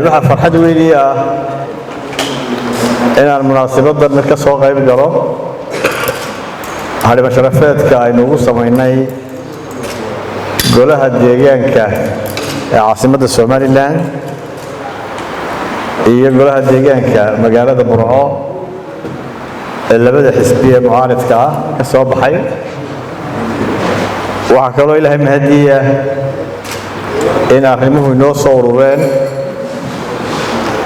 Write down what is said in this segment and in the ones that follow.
waxaa farxad weyn ah inaan munaasabaddan ka soo qayb galo harimo sharafeedka aynu ugu samaynay golaha deegaanka ee caasimadda Somaliland iyo golaha deegaanka magaalada Burco ee labada xisbi ee mucaaradka ah ka soo baxay. waxaa kaloo ilaahay mahadiya in arrimuhu inoo soo urureen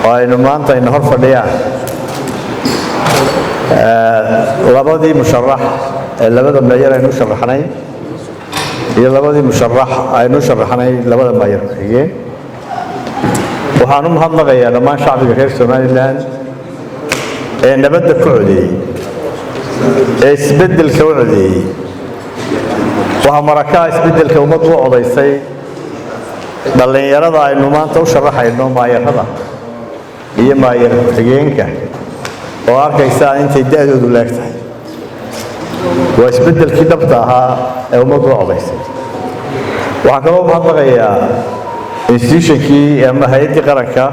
oo aynu maanta ina hor fadhiyaan labadii musharax ee labada mayor aynu sharaxnay iyo labadii musharax aynu sharaxnay labada mayor xigeen. waxaan u mahadnaqayaa dhammaan shacbiga reer Somaliland ee nabadda ku codeeyay ee isbeddelka u codeeyay. waxaa markaa isbeddelka ummaddu u codaysay dhalinyarada aynu maanta u sharaxayno maayarada iyo maayar xigeenka oo arkaysaa intay da'doodu leegtahay. waa isbeddelkii dhabta ahaa ee ummaddu u codaysay. waxaan kaloo mahadnaqayaa institutionkii ama hay'addii qaranka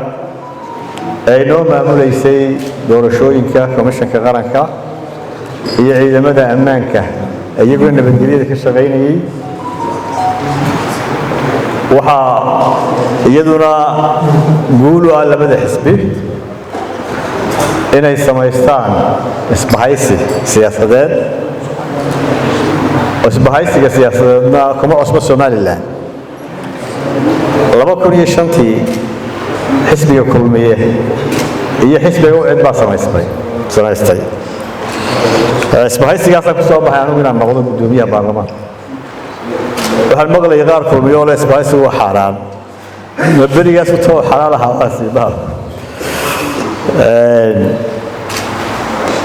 ee inoo maamulaysay doorashooyinka komishanka qaranka iyo ciidamada ammaanka iyagoo nabadgelyada ka shaqaynayay. waxaa iyaduna guul u ah labada xisbi inay samaystaan isbahaysi siyaasadeed. isbahaysiga siyaasadeedna kuma cusbo Somaliland. 2005 xisbiga kulmiye iyo xisbiga u cid baa samaystay. isbahaysigaas ku soo baxay anigu inaan noqdo gudoomiyaha baarlamaanka. waxaan maqlayay qaar kulmiye oo isbahaysigu waa xaaraan. berigaas u too xalaal ah asiibaha.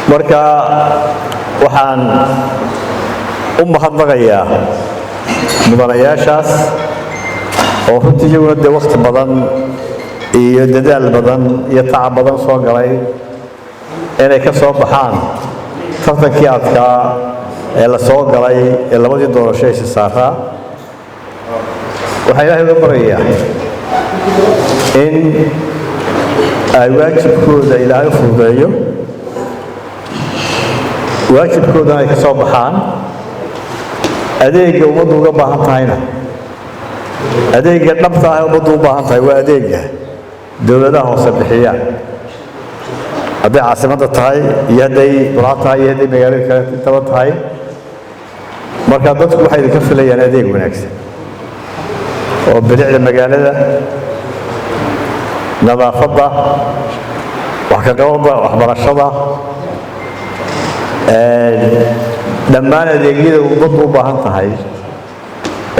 marka waxaan u mahadnaqayaa mudanayaashaas oo runtii iyaguna dee waqti badan iyo dadaal badan iyo tacab badan soo galay inay ka soo baxaan tartankii adkaa ee la soo galay ee labadii doorasho ee saaraa. waxaa ilaahay uga baryayaa in ay waajibkooda ilaahay fududeeyo, waajibkoodana ay ka soo baxaan. adeegga ummaddu uga baahan tahayna adeegga dhabta ah ee ummaddu u baahan tahay waa adeegga dowladaha hoose bixiyaan. hadday caasimadda tahay iyo hadday Burco tahay iyo hadday magaalada kale intaba tahay. marka dadku waxay idinka filayaan adeeg wanaagsan oo bilicda magaalada, nadaafadda, wax ka qabadda waxbarashada, dhammaan adeegyada ummaddu u baahan tahay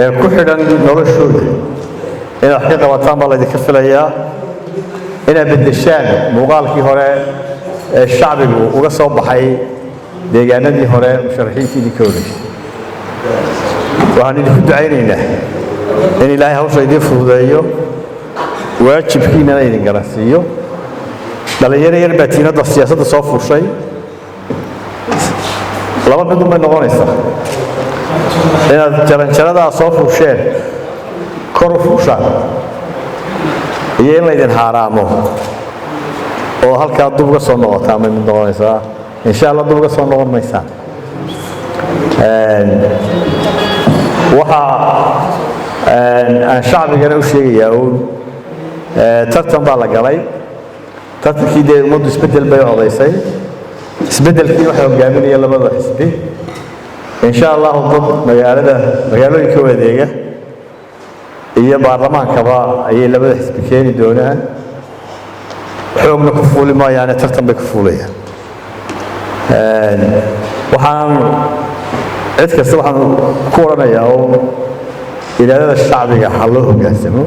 ee ku xidhan noloshooda inaad wax ka qabataan baa laydinka filayaa. inaad beddeshaan muuqaalkii hore ee shacbigu uga soo baxay deegaanadii hore musharaxiintii idinka horeysay. waxaan idinku ducaynaynaa in ilaahay hawsha idiin fududeeyo, waajibkiinana idin garansiiyo. dhalinyaro yar baa tiinadda siyaasadda soo fuushay. laba mid unbay noqonaysaa inaad jaranjaradaa soo fuusheen kor u fuushaan iyo in laydin haaraamo oo halkaa dub uga soo noqotaan bay mid noqonaysaa. insha allah dub uga soo noqon maysaan. waxaa aan shacbigana u sheegayaa uun tartan baa la galay. tartankii dee ummaddu isbeddel bay codaysay. isbeddelkii waxaa hogaaminaya labada xisbi. insha allahu dad magaalooyinka wadeega iyo baarlamaankaba ayay labada xisbi keeni doonaan. xoogna ku fuuli maayaane tartan bay ku fuulayaan. waxaan cid kasta waxaan ku odhanayaa oo ilaalada shacbiga ha loo hoggaansamo.